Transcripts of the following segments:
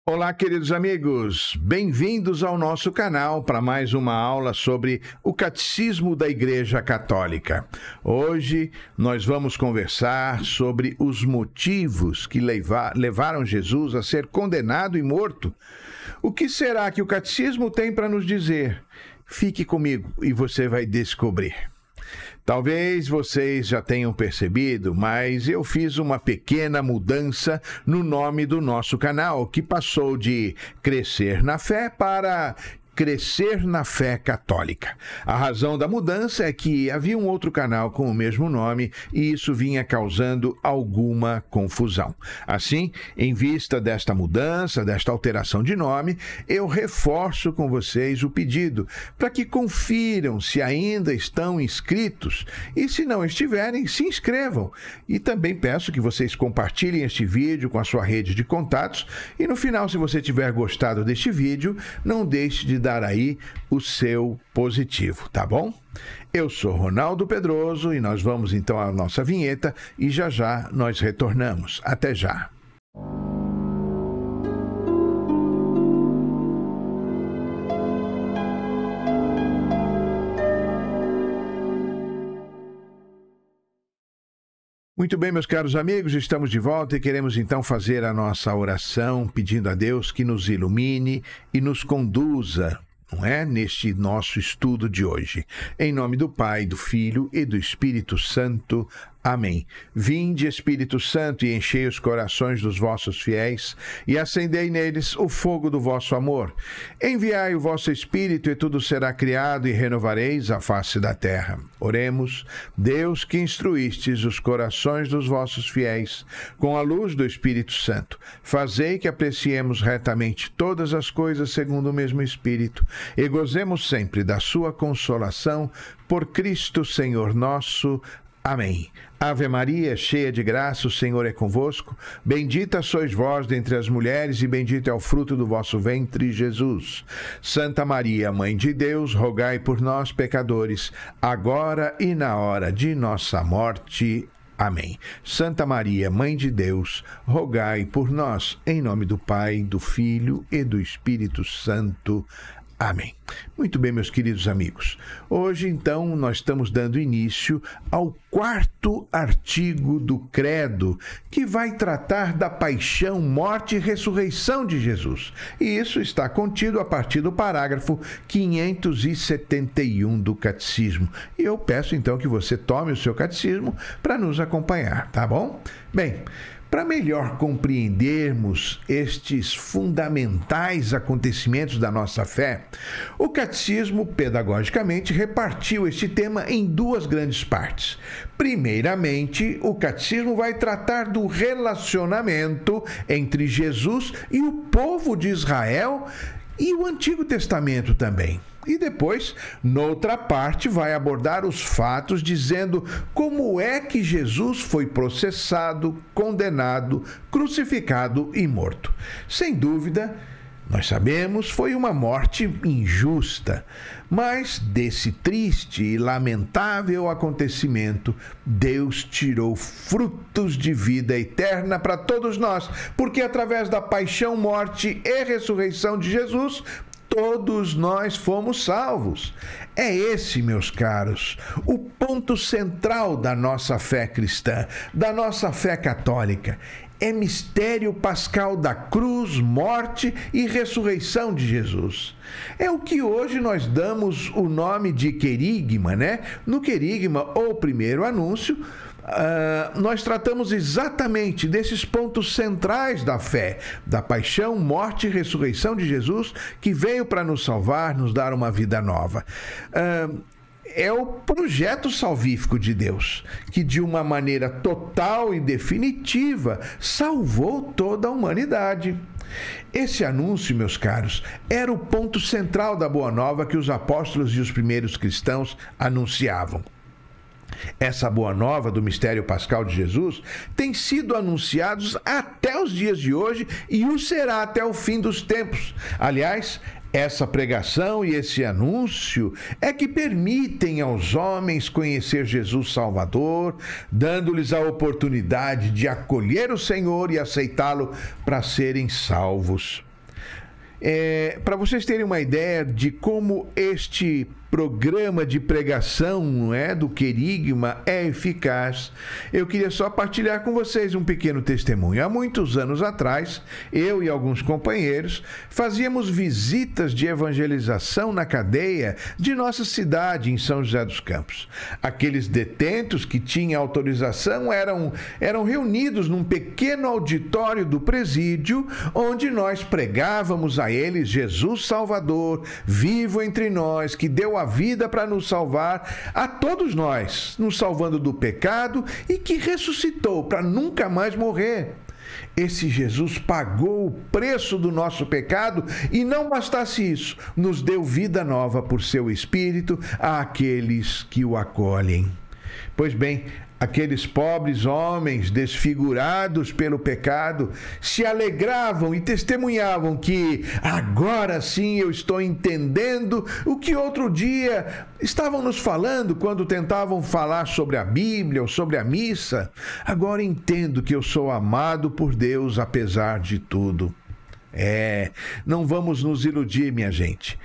Olá, queridos amigos, bem-vindos ao nosso canal para mais uma aula sobre o Catecismo da Igreja Católica. Hoje nós vamos conversar sobre os motivos que levaram Jesus a ser condenado e morto. O que será que o Catecismo tem para nos dizer? Fique comigo e você vai descobrir. Talvez vocês já tenham percebido, mas eu fiz uma pequena mudança no nome do nosso canal, que passou de Crescer na Fé para Crescer na Fé Católica. A razão da mudança é que havia um outro canal com o mesmo nome e isso vinha causando alguma confusão. Assim, em vista desta mudança, desta alteração de nome, eu reforço com vocês o pedido para que confiram se ainda estão inscritos e, se não estiverem, se inscrevam. E também peço que vocês compartilhem este vídeo com a sua rede de contatos e, no final, se você tiver gostado deste vídeo, não deixe de dar aí o seu positivo, tá bom? Eu sou Ronaldo Pedroso e nós vamos então à nossa vinheta e já já nós retornamos. Até já! Muito bem, meus caros amigos, estamos de volta e queremos então fazer a nossa oração pedindo a Deus que nos ilumine e nos conduza, não é? Neste nosso estudo de hoje. Em nome do Pai, do Filho e do Espírito Santo. Amém. Vinde, Espírito Santo, e enchei os corações dos vossos fiéis, e acendei neles o fogo do vosso amor. Enviai o vosso Espírito, e tudo será criado, e renovareis a face da terra. Oremos. Deus, que instruístes os corações dos vossos fiéis, com a luz do Espírito Santo, fazei que apreciemos retamente todas as coisas segundo o mesmo Espírito, e gozemos sempre da sua consolação, por Cristo Senhor nosso. Amém. Ave Maria, cheia de graça, o Senhor é convosco. Bendita sois vós dentre as mulheres e bendito é o fruto do vosso ventre, Jesus. Santa Maria, Mãe de Deus, rogai por nós, pecadores, agora e na hora de nossa morte. Amém. Santa Maria, Mãe de Deus, rogai por nós, em nome do Pai, do Filho e do Espírito Santo. Amém. Muito bem, meus queridos amigos. Hoje, então, nós estamos dando início ao 4º artigo do Credo, que vai tratar da paixão, morte e ressurreição de Jesus. E isso está contido a partir do parágrafo 571 do Catecismo. E eu peço, então, que você tome o seu catecismo para nos acompanhar, tá bom? Bem, para melhor compreendermos estes fundamentais acontecimentos da nossa fé, o Catecismo, pedagogicamente, repartiu este tema em duas grandes partes. Primeiramente, o Catecismo vai tratar do relacionamento entre Jesus e o povo de Israel e o Antigo Testamento também. E depois, noutra parte, vai abordar os fatos, dizendo como é que Jesus foi processado, condenado, crucificado e morto. Sem dúvida, nós sabemos, foi uma morte injusta, mas desse triste e lamentável acontecimento, Deus tirou frutos de vida eterna para todos nós, porque através da paixão, morte e ressurreição de Jesus, todos nós fomos salvos. É esse, meus caros, o ponto central da nossa fé cristã, da nossa fé católica. É mistério pascal da cruz, morte e ressurreição de Jesus. É o que hoje nós damos o nome de querigma, né? No querigma, ou primeiro anúncio, nós tratamos exatamente desses pontos centrais da fé, da paixão, morte e ressurreição de Jesus, que veio para nos salvar, nos dar uma vida nova. É o projeto salvífico de Deus, que de uma maneira total e definitiva salvou toda a humanidade. Esse anúncio, meus caros, era o ponto central da Boa Nova que os apóstolos e os primeiros cristãos anunciavam. Essa boa nova do mistério pascal de Jesus tem sido anunciados até os dias de hoje e o será até o fim dos tempos. Aliás, essa pregação e esse anúncio é que permitem aos homens conhecer Jesus Salvador, dando-lhes a oportunidade de acolher o Senhor e aceitá-lo para serem salvos. Para vocês terem uma ideia de como este programa de pregação, não é, do Querigma é eficaz, eu queria só partilhar com vocês um pequeno testemunho. Há muitos anos atrás, eu e alguns companheiros fazíamos visitas de evangelização na cadeia de nossa cidade, em São José dos Campos. Aqueles detentos que tinham autorização eram reunidos num pequeno auditório do presídio, onde nós pregávamos a eles Jesus Salvador, vivo entre nós, que deu a vida para nos salvar, a todos nós, nos salvando do pecado e que ressuscitou para nunca mais morrer. Esse Jesus pagou o preço do nosso pecado e não bastasse isso, nos deu vida nova por seu Espírito àqueles que o acolhem. Pois bem, aqueles pobres homens desfigurados pelo pecado se alegravam e testemunhavam que agora sim eu estou entendendo o que outro dia estavam nos falando quando tentavam falar sobre a Bíblia ou sobre a missa. Agora entendo que eu sou amado por Deus apesar de tudo. Não vamos nos iludir, minha gente.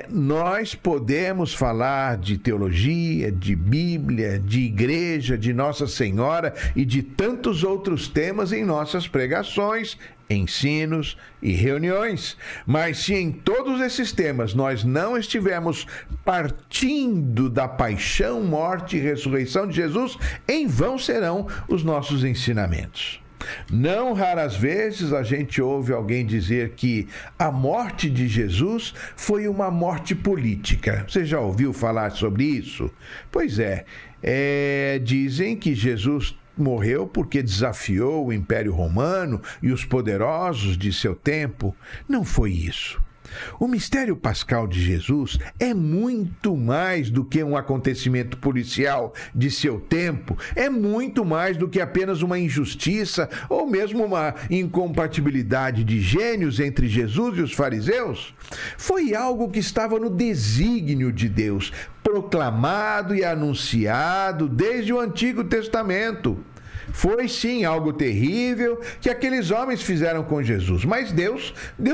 Nós podemos falar de teologia, de Bíblia, de igreja, de Nossa Senhora e de tantos outros temas em nossas pregações, ensinos e reuniões. Mas se em todos esses temas nós não estivermos partindo da paixão, morte e ressurreição de Jesus, em vão serão os nossos ensinamentos. Não raras vezes a gente ouve alguém dizer que a morte de Jesus foi uma morte política. Você já ouviu falar sobre isso? Pois dizem que Jesus morreu porque desafiou o Império Romano e os poderosos de seu tempo. Não foi isso. O mistério pascal de Jesus é muito mais do que um acontecimento policial de seu tempo, é muito mais do que apenas uma injustiça ou mesmo uma incompatibilidade de gênios entre Jesus e os fariseus. Foi algo que estava no desígnio de Deus, proclamado e anunciado desde o Antigo Testamento. Foi sim algo terrível que aqueles homens fizeram com Jesus, mas Deus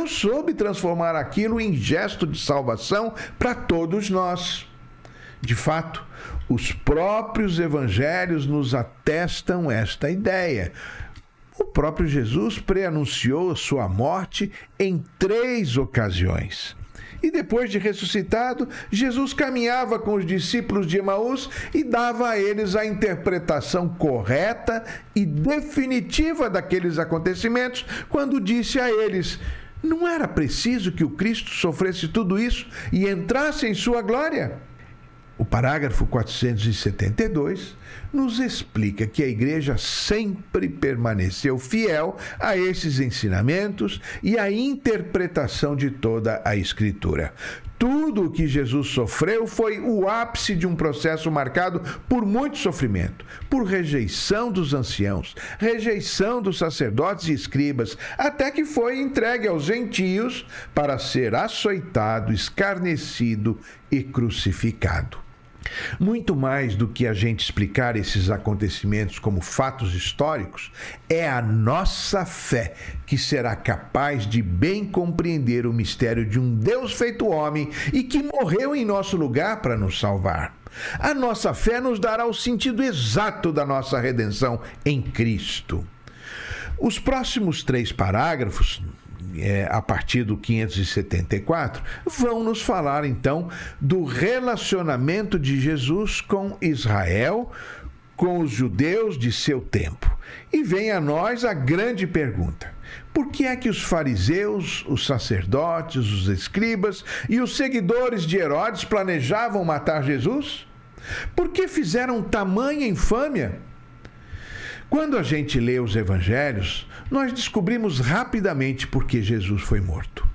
soube transformar aquilo em gesto de salvação para todos nós. De fato, os próprios evangelhos nos atestam esta ideia. O próprio Jesus preanunciou sua morte em 3 ocasiões. E depois de ressuscitado, Jesus caminhava com os discípulos de Emaús e dava a eles a interpretação correta e definitiva daqueles acontecimentos, quando disse a eles: não era preciso que o Cristo sofresse tudo isso e entrasse em sua glória? O parágrafo 472 nos explica que a Igreja sempre permaneceu fiel a esses ensinamentos e à interpretação de toda a Escritura. Tudo o que Jesus sofreu foi o ápice de um processo marcado por muito sofrimento, por rejeição dos anciãos, rejeição dos sacerdotes e escribas, até que foi entregue aos gentios para ser açoitado, escarnecido e crucificado. Muito mais do que a gente explicar esses acontecimentos como fatos históricos, é a nossa fé que será capaz de bem compreender o mistério de um Deus feito homem e que morreu em nosso lugar para nos salvar. A nossa fé nos dará o sentido exato da nossa redenção em Cristo. Os próximos 3 parágrafos, a partir do 574, vão nos falar então do relacionamento de Jesus com Israel, com os judeus de seu tempo. E vem a nós a grande pergunta: por que é que os fariseus, os sacerdotes, os escribas e os seguidores de Herodes planejavam matar Jesus? Por que fizeram tamanha infâmia? Quando a gente lê os evangelhos, nós descobrimos rapidamente por que Jesus foi morto.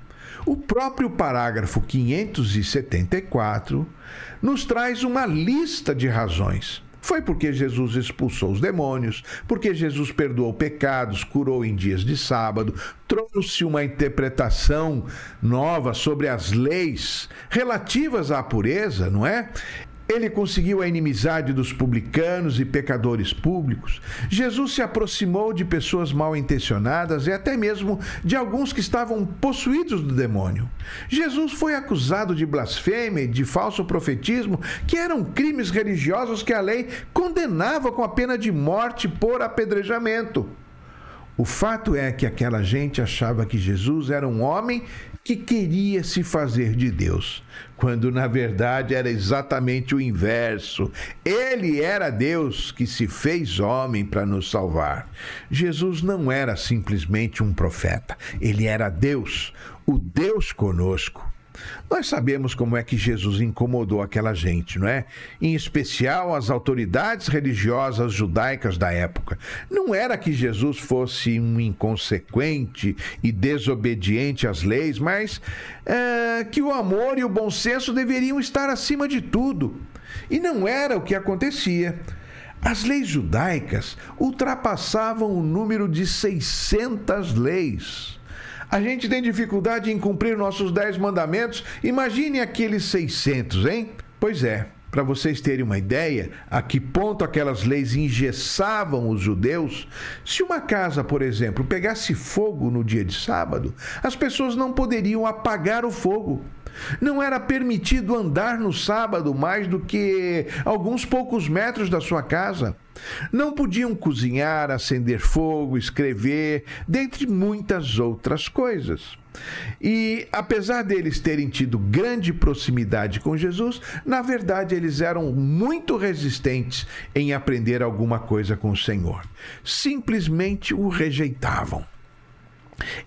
O próprio parágrafo 574 nos traz uma lista de razões. Foi porque Jesus expulsou os demônios, porque Jesus perdoou pecados, curou em dias de sábado, trouxe uma interpretação nova sobre as leis relativas à pureza, não é? Ele conseguiu a inimizade dos publicanos e pecadores públicos. Jesus se aproximou de pessoas mal intencionadas e até mesmo de alguns que estavam possuídos do demônio. Jesus foi acusado de blasfêmia e de falso profetismo, que eram crimes religiosos que a lei condenava com a pena de morte por apedrejamento. O fato é que aquela gente achava que Jesus era um homem que queria se fazer de Deus, quando na verdade era exatamente o inverso. Ele era Deus que se fez homem para nos salvar. Jesus não era simplesmente um profeta, ele era Deus, o Deus conosco. Nós sabemos como é que Jesus incomodou aquela gente, não é? Em especial as autoridades religiosas judaicas da época. Não era que Jesus fosse um inconsequente e desobediente às leis, mas que o amor e o bom senso deveriam estar acima de tudo. E não era o que acontecia. As leis judaicas ultrapassavam o número de 600 leis. A gente tem dificuldade em cumprir nossos 10 mandamentos. Imagine aqueles 600, hein? Pois é, para vocês terem uma ideia a que ponto aquelas leis engessavam os judeus, se uma casa, por exemplo, pegasse fogo no dia de sábado, as pessoas não poderiam apagar o fogo. Não era permitido andar no sábado mais do que alguns poucos metros da sua casa. Não podiam cozinhar, acender fogo, escrever, dentre muitas outras coisas. E, apesar deles terem tido grande proximidade com Jesus, na verdade eles eram muito resistentes em aprender alguma coisa com o Senhor. Simplesmente o rejeitavam.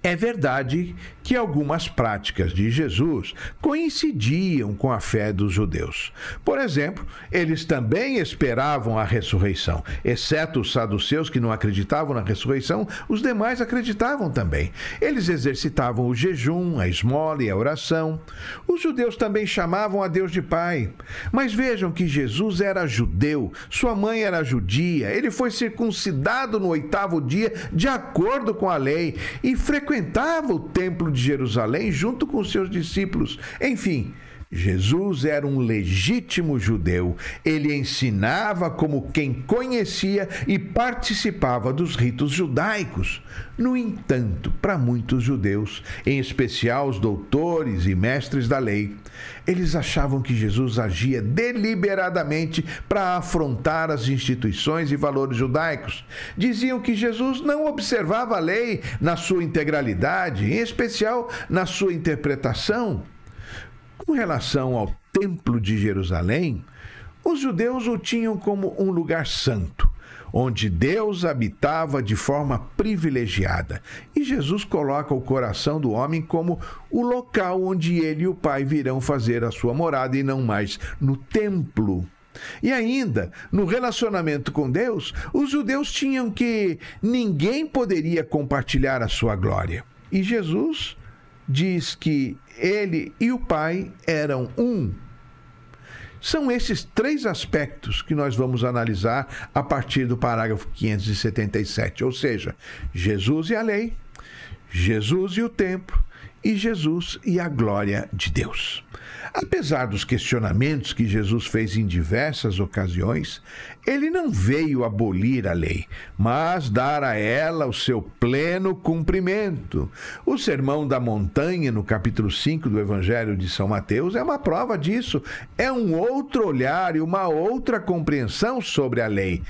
É verdade que algumas práticas de Jesus coincidiam com a fé dos judeus. Por exemplo, eles também esperavam a ressurreição. Exceto os saduceus, que não acreditavam na ressurreição, os demais acreditavam também. Eles exercitavam o jejum, a esmola e a oração. Os judeus também chamavam a Deus de Pai. Mas vejam que Jesus era judeu, sua mãe era judia, ele foi circuncidado no 8º dia, de acordo com a lei, e frequentava o templo de Jerusalém junto com seus discípulos. Enfim, Jesus era um legítimo judeu. Ele ensinava como quem conhecia e participava dos ritos judaicos. No entanto, para muitos judeus, em especial os doutores e mestres da lei, eles achavam que Jesus agia deliberadamente para afrontar as instituições e valores judaicos. Diziam que Jesus não observava a lei na sua integralidade, em especial na sua interpretação. Com relação ao Templo de Jerusalém, os judeus o tinham como um lugar santo, onde Deus habitava de forma privilegiada. E Jesus coloca o coração do homem como o local onde ele e o Pai virão fazer a sua morada e não mais no templo. E ainda, no relacionamento com Deus, os judeus tinham que ninguém poderia compartilhar a sua glória. E Jesus diz que ele e o Pai eram um. São esses 3 aspectos que nós vamos analisar a partir do parágrafo 577, ou seja, Jesus e a lei, Jesus e o templo, e Jesus e a glória de Deus. Apesar dos questionamentos que Jesus fez em diversas ocasiões, ele não veio abolir a lei, mas dar a ela o seu pleno cumprimento. O Sermão da Montanha, no capítulo 5 do Evangelho de São Mateus, é uma prova disso. É um outro olhar e uma outra compreensão sobre a lei.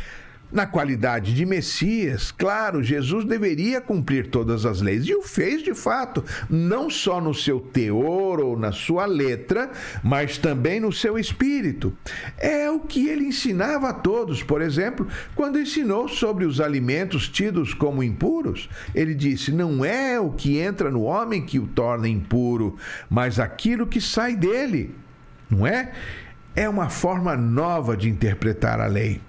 Na qualidade de Messias, claro, Jesus deveria cumprir todas as leis, e o fez de fato, não só no seu teor ou na sua letra, mas também no seu espírito. É o que ele ensinava a todos. Por exemplo, quando ensinou sobre os alimentos tidos como impuros, ele disse: não é o que entra no homem que o torna impuro, mas aquilo que sai dele. Não é? É uma forma nova de interpretar a lei.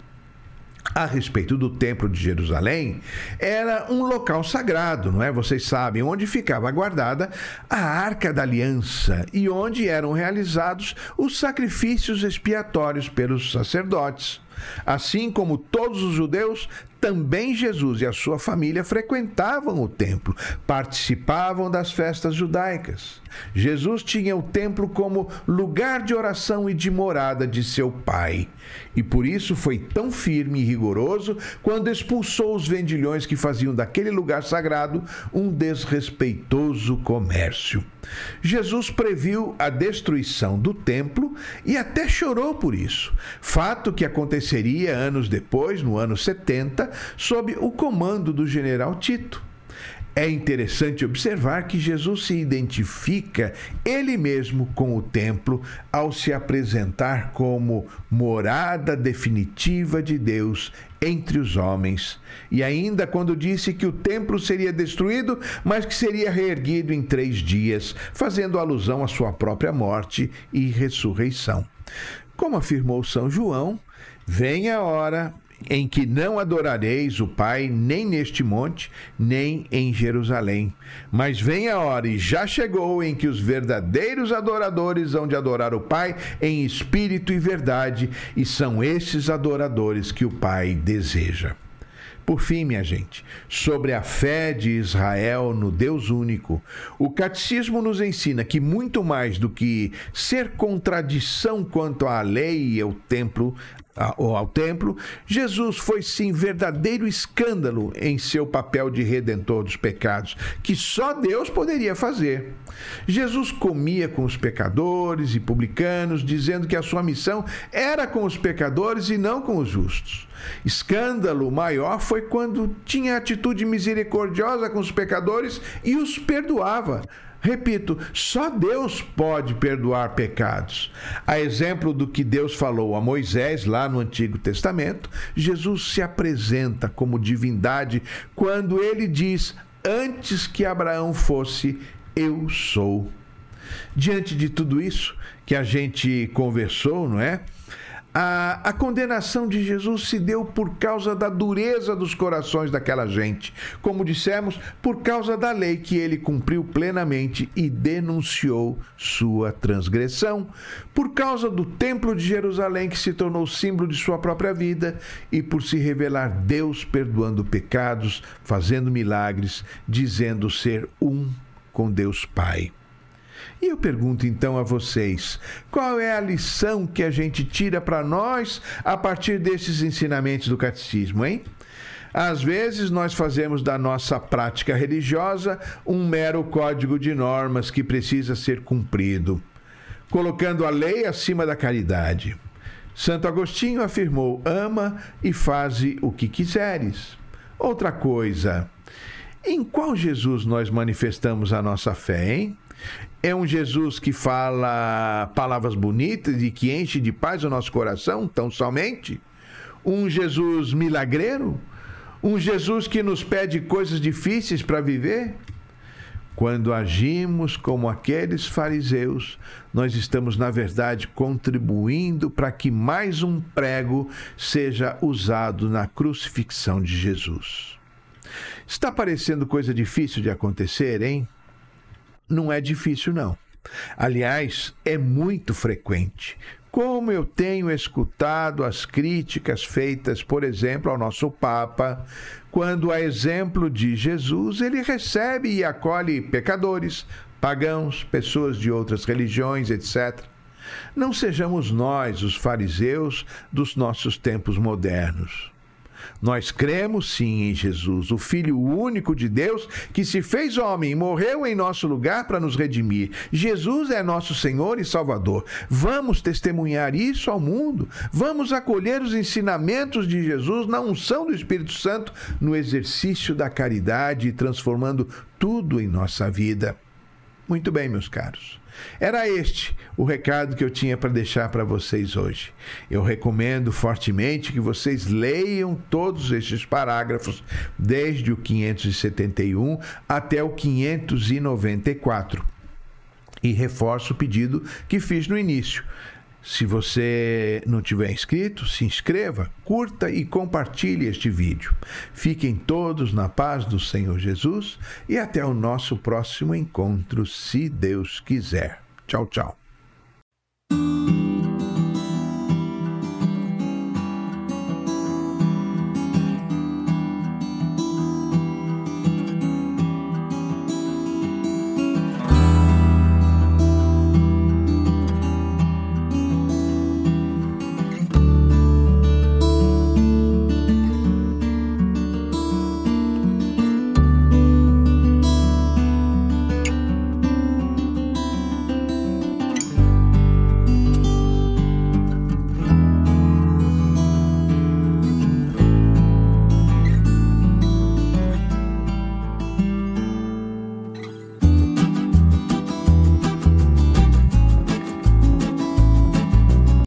A respeito do Templo de Jerusalém, era um local sagrado, não é? Vocês sabem, onde ficava guardada a Arca da Aliança e onde eram realizados os sacrifícios expiatórios pelos sacerdotes. Assim como todos os judeus, também Jesus e a sua família frequentavam o templo, participavam das festas judaicas. Jesus tinha o templo como lugar de oração e de morada de seu Pai. E por isso foi tão firme e rigoroso quando expulsou os vendilhões que faziam daquele lugar sagrado um desrespeitoso comércio. Jesus previu a destruição do templo e até chorou por isso, fato que aconteceria anos depois, no ano 70, sob o comando do general Tito. É interessante observar que Jesus se identifica ele mesmo com o templo ao se apresentar como morada definitiva de Deus entre os homens. E ainda quando disse que o templo seria destruído, mas que seria reerguido em 3 dias, fazendo alusão à sua própria morte e ressurreição. Como afirmou São João, vem a hora em que não adorareis o Pai nem neste monte, nem em Jerusalém. Mas vem a hora, e já chegou, em que os verdadeiros adoradores hão de adorar o Pai em espírito e verdade, e são esses adoradores que o Pai deseja. Por fim, minha gente, sobre a fé de Israel no Deus único, o Catecismo nos ensina que muito mais do que ser contradição quanto à lei e ao templo, Jesus foi sim verdadeiro escândalo em seu papel de redentor dos pecados, que só Deus poderia fazer. Jesus comia com os pecadores e publicanos, dizendo que a sua missão era com os pecadores e não com os justos. Escândalo maior foi quando tinha atitude misericordiosa com os pecadores e os perdoava. Repito, só Deus pode perdoar pecados. A exemplo do que Deus falou a Moisés lá no Antigo Testamento, Jesus se apresenta como divindade quando ele diz: antes que Abraão fosse, eu sou. Diante de tudo isso que a gente conversou, não é? A condenação de Jesus se deu por causa da dureza dos corações daquela gente. Como dissemos, por causa da lei que ele cumpriu plenamente e denunciou sua transgressão. Por causa do templo de Jerusalém que se tornou símbolo de sua própria vida e por se revelar Deus perdoando pecados, fazendo milagres, dizendo ser um com Deus Pai. E eu pergunto então a vocês, qual é a lição que a gente tira para nós a partir desses ensinamentos do catecismo, hein? Às vezes nós fazemos da nossa prática religiosa um mero código de normas que precisa ser cumprido, colocando a lei acima da caridade. Santo Agostinho afirmou: ama e faze o que quiseres. Outra coisa, em qual Jesus nós manifestamos a nossa fé, hein? É um Jesus que fala palavras bonitas e que enche de paz o nosso coração, tão somente? Um Jesus milagreiro? Um Jesus que nos pede coisas difíceis para viver? Quando agimos como aqueles fariseus, nós estamos, na verdade, contribuindo para que mais um prego seja usado na crucifixão de Jesus. Está parecendo coisa difícil de acontecer, hein? Não é difícil, não. Aliás, é muito frequente. Como eu tenho escutado as críticas feitas, por exemplo, ao nosso Papa, quando, a exemplo de Jesus, ele recebe e acolhe pecadores, pagãos, pessoas de outras religiões, etc. Não sejamos nós os fariseus dos nossos tempos modernos. Nós cremos sim em Jesus, o Filho único de Deus, que se fez homem e morreu em nosso lugar para nos redimir. Jesus é nosso Senhor e Salvador. Vamos testemunhar isso ao mundo. Vamos acolher os ensinamentos de Jesus na unção do Espírito Santo, no exercício da caridade, transformando tudo em nossa vida. Muito bem, meus caros. Era este o recado que eu tinha para deixar para vocês hoje. Eu recomendo fortemente que vocês leiam todos estes parágrafos, desde o 571 até o 594. E reforço o pedido que fiz no início. Se você não tiver inscrito, se inscreva, curta e compartilhe este vídeo. Fiquem todos na paz do Senhor Jesus e até o nosso próximo encontro, se Deus quiser. Tchau, tchau.